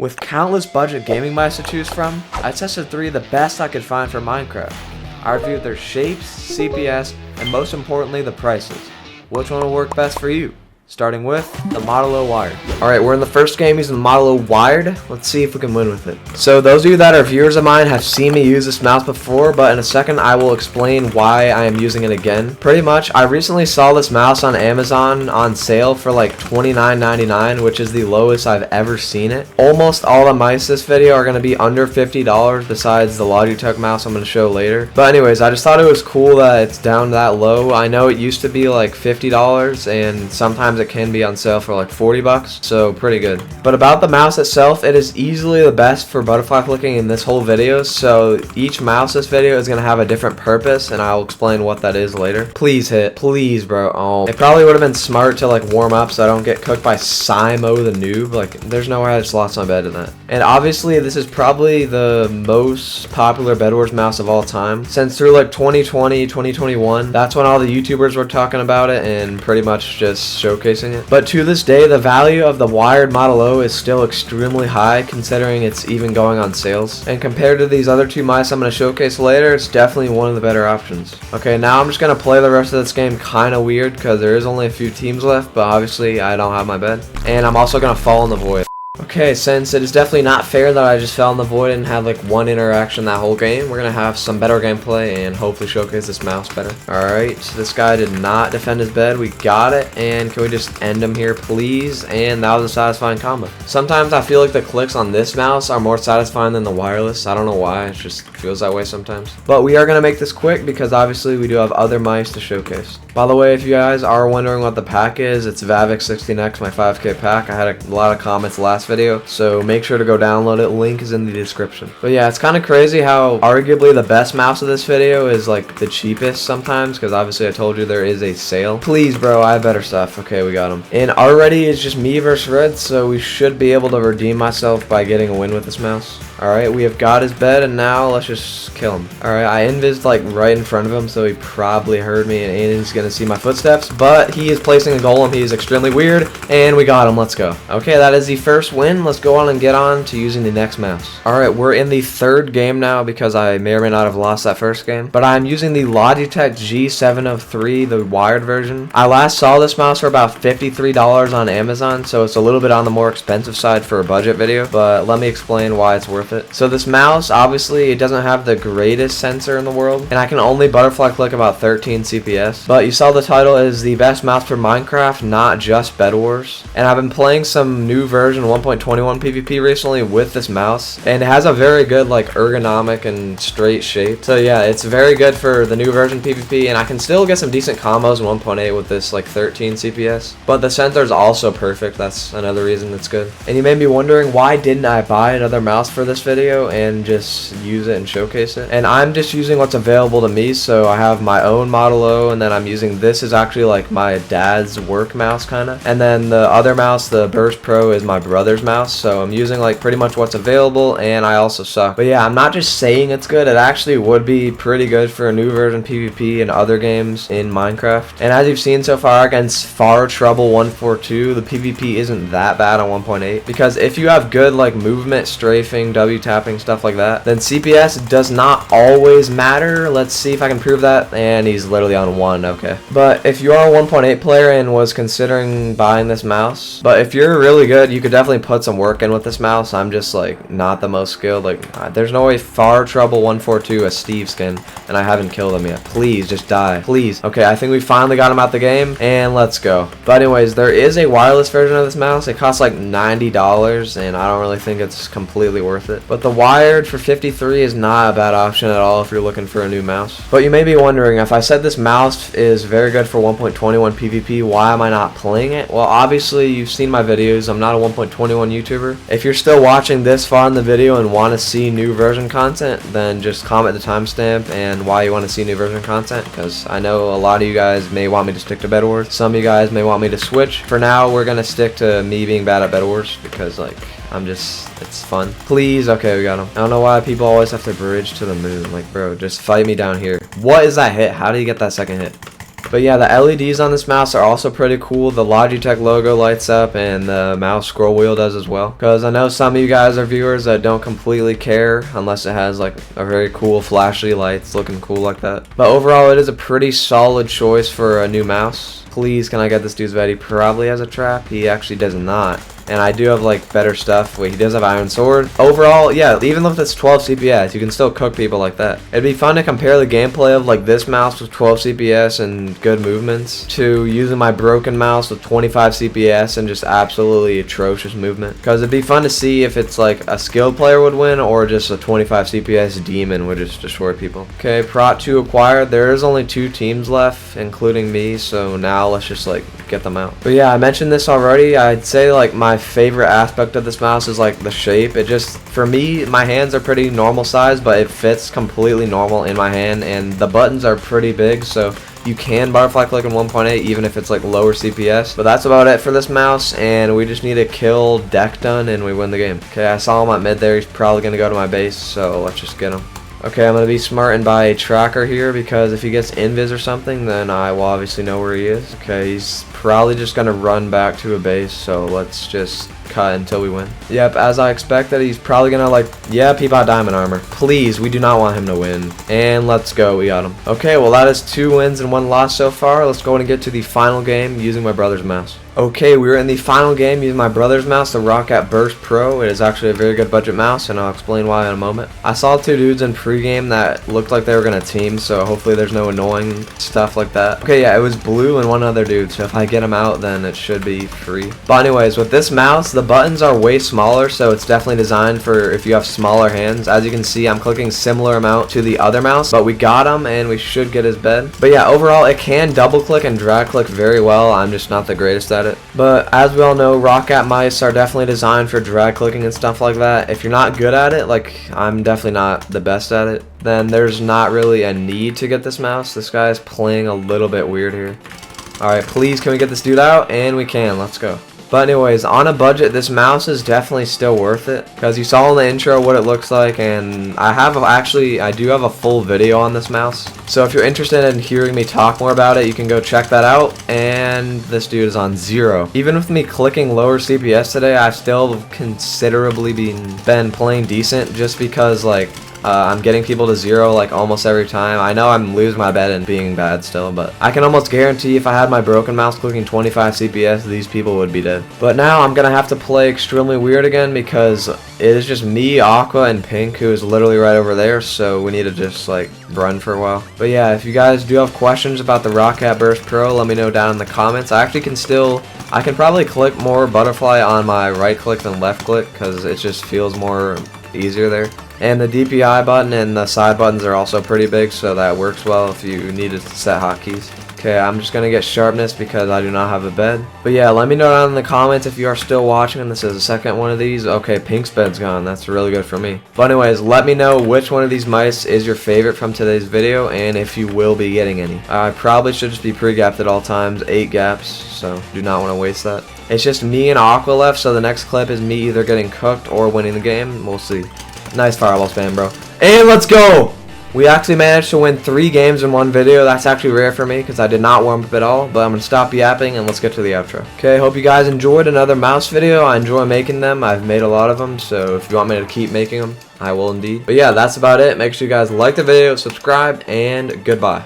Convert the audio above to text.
With countless budget gaming mice to choose from, I tested 3 of the best I could find for Minecraft. I reviewed their shapes, CPS, and most importantly the prices. Which one will work best for you? Starting with the Model O Wired. Alright, we're in the first game using the Model O Wired. Let's see if we can win with it. So those of you that are viewers of mine have seen me use this mouse before, but in a second I will explain why I am using it again. Pretty much, I recently saw this mouse on Amazon on sale for like $29.99, which is the lowest I've ever seen it. Almost all the mice this video are going to be under $50 besides the Logitech mouse I'm going to show later. But anyways, I just thought it was cool that it's down that low. I know it used to be like $50 and sometimes it can be on sale for like 40 bucks, so pretty good. But about the mouse itself, it is easily the best for butterfly flicking in this whole video, so each mouse this video is going to have a different purpose and I'll explain what that is later. Please hit, please bro. Oh, it probably would have been smart to like warm up so I don't get cooked by 𝙂𝙂 the noob. Like there's no way I just lost my bed in that. And obviously this is probably the most popular Bedwars mouse of all time, since through like 2020, 2021, that's when all the YouTubers were talking about it and pretty much just showcasing it. But to this day, the value of the wired Model O is still extremely high, considering it's even going on sales. And compared to these other 2 mice I'm going to showcase later, it's definitely one of the better options. Okay, now I'm just going to play the rest of this game kind of weird because there is only a few teams left, but obviously I don't have my bed. And I'm also going to fall in the void. Okay, since it is definitely not fair that I just fell in the void and had like 1 interaction that whole game, we're gonna have some better gameplay and hopefully showcase this mouse better. Alright, so this guy did not defend his bed. We got it, and can we just end him here please? And that was a satisfying combo. Sometimes I feel like the clicks on this mouse are more satisfying than the wireless. I don't know why, it just feels that way sometimes. But we are gonna make this quick because obviously we do have other mice to showcase. By the way, if you guys are wondering what the pack is, it's Vavn 16X, my 5K pack. I had a lot of comments last video, so make sure to go download it. Link is in the description. But yeah, it's kind of crazy how arguably the best mouse of this video is like the cheapest sometimes, because obviously I told you there is a sale. Please bro, I have better stuff. Okay, we got him. And already it's just me versus Red, so we should be able to redeem myself by getting a win with this mouse. Alright, we have got his bed, and now let's just kill him. Alright, I invised like right in front of him, so he probably heard me and he's gonna see my footsteps, but he is placing a golem. He is extremely weird, and we got him. Let's go. Okay, that is the first win. Let's go on and get on to using the next mouse. Alright, we're in the 3rd game now because I may or may not have lost that first game, but I'm using the Logitech G703, the wired version. I last saw this mouse for about $53 on Amazon, so it's a little bit on the more expensive side for a budget video, but let me explain why it's worth it. So this mouse, obviously it doesn't have the greatest sensor in the world, and I can only butterfly click about 13 CPS, but you saw the title is the best mouse for Minecraft, not just Bedwars. And I've been playing some new version 1.21 PvP recently with this mouse, and it has a very good like ergonomic and straight shape. So yeah, it's very good for the new version PvP, and I can still get some decent combos in 1.8 with this like 13 CPS, but the sensor is also perfect. That's another reason it's good. And you may be wondering, why didn't I buy another mouse for this video and just use it and showcase it? And I'm just using what's available to me. So I have my own Model O, and then I'm using this is actually like my dad's work mouse kind of, and then the other mouse, the Burst Pro, is my brother's mouse. So I'm using like pretty much what's available, and I also suck. But yeah, I'm not just saying it's good, it actually would be pretty good for a new version PvP and other games in Minecraft. And as you've seen so far against Far Trouble 142, the PvP isn't that bad on 1.8, because if you have good like movement, strafing, W tapping, stuff like that, then CPS does not always matter. Let's see if I can prove that. And he's literally on 1. Okay, but if you are a 1.8 player and was considering buying this mouse, but if you're really good, you could definitely put some work in with this mouse. I'm just like not the most skilled. Like there's no way Far Trouble 142 a Steve skin and I haven't killed him yet. Please just die, please. Okay, I think we finally got him out the game, and let's go. But anyways, there is a wireless version of this mouse. It costs like $90, and I don't really think it's completely worth it. But the wired for 53 is not a bad option at all if you're looking for a new mouse. But you may be wondering, if I said this mouse is very good for 1.21 PvP, why am I not playing it? Well, obviously you've seen my videos. I'm not a 1.21 YouTuber. If you're still watching this far in the video and want to see new version content, then just comment the timestamp and why you want to see new version content, because I know a lot of you guys may want me to stick to Bedwars. Some of you guys may want me to switch. For now, we're gonna stick to me being bad at Bedwars because like it's fun. Please. Okay, we got him. I don't know why people always have to bridge to the moon. Like, bro, just fight me down here. What is that hit? How did you get that second hit? But yeah, the LEDs on this mouse are also pretty cool. The Logitech logo lights up and the mouse scroll wheel does as well. Because I know some of you guys are viewers that don't completely care unless it has like a very cool flashy lights looking cool like that. But overall, it is a pretty solid choice for a new mouse. Please, can I get this dude's vet? He probably has a trap. He actually does not. And I do have like better stuff. Wait, he does have iron sword. Overall, yeah, even if it's 12 CPS, you can still cook people like that. It'd be fun to compare the gameplay of like this mouse with 12 CPS and good movements to using my broken mouse with 25 CPS and just absolutely atrocious movement. Because it'd be fun to see if it's like a skilled player would win or just a 25 CPS demon would just destroy people. Okay, Prot 2 acquired. There is only 2 teams left, including me, so now let's just like get them out. But yeah, I mentioned this already. I'd say like my favorite aspect of this mouse is like the shape. It just, for me, my hands are pretty normal size, but it fits completely normal in my hand, and the buttons are pretty big, so you can butterfly click in 1.8 even if it's like lower CPS. But that's about it for this mouse, and we just need to kill Deck done and we win the game. Okay, I saw him at mid there. He's probably gonna go to my base, so let's just get him. Okay, I'm going to be smart and buy a tracker here, because if he gets invis or something, then I will obviously know where he is. Okay, he's probably just going to run back to a base, so let's just cut until we win. Yep, as I expected, he's probably going to like, yeah, peep out diamond armor. Please, we do not want him to win. And let's go, we got him. Okay, well that is 2 wins and 1 loss so far. Let's go and get to the final game using my brother's mouse. Okay, we're in the final game using my brother's mouse, the Roccat Burst Pro. It is actually a very good budget mouse, and I'll explain why in a moment. I saw 2 dudes in pregame that looked like they were going to team, so hopefully there's no annoying stuff like that. Okay, yeah, it was blue and 1 other dude, so if I get him out, then it should be free. But anyways, with this mouse, the buttons are way smaller, so it's definitely designed for if you have smaller hands. As you can see, I'm clicking similar amount to the other mouse, but we got him, and we should get his bed. But yeah, overall, it can double click and drag click very well. I'm just not the greatest at it. But as we all know, Roccat mice are definitely designed for drag clicking and stuff like that. If you're not good at it, like I'm definitely not the best at it, then there's not really a need to get this mouse. This guy is playing a little bit weird here. Alright, please, can we get this dude out? And we can. Let's go. But anyways, on a budget, this mouse is definitely still worth it, because you saw in the intro what it looks like, and I do have a full video on this mouse. So if you're interested in hearing me talk more about it, you can go check that out. And this dude is on 0. Even with me clicking lower CPS today, I've still considerably been playing decent, just because like I'm getting people to 0 like almost every time. I know I'm losing my bet and being bad still, but I can almost guarantee if I had my broken mouse clicking 25 CPS, these people would be dead. But now I'm gonna have to play extremely weird again, because it is just me, 𝙂𝙖, and Pink, who is literally right over there, so we need to just like run for a while. But yeah, if you guys do have questions about the Roccat Burst Pro, let me know down in the comments. I can probably click more butterfly on my right click than left click, because it just feels more easier there. And the DPI button and the side buttons are also pretty big, so that works well if you need to set hotkeys. Okay, I'm just going to get sharpness because I do not have a bed. But yeah, let me know down in the comments if you are still watching and this is the second one of these. Okay, Pink's bed's gone. That's really good for me. But anyways, let me know which one of these mice is your favorite from today's video, and if you will be getting any. I probably should just be pre-gapped at all times, 8 gaps, so do not want to waste that. It's just me and 𝙂𝙖 left, so the next clip is me either getting cooked or winning the game. We'll see. Nice fireball spam, bro. And let's go! We actually managed to win 3 games in one video. That's actually rare for me because I did not warm up at all. But I'm going to stop yapping and let's get to the outro. Okay, hope you guys enjoyed another mouse video. I enjoy making them. I've made a lot of them. So if you want me to keep making them, I will indeed. But yeah, that's about it. Make sure you guys like the video, subscribe, and goodbye.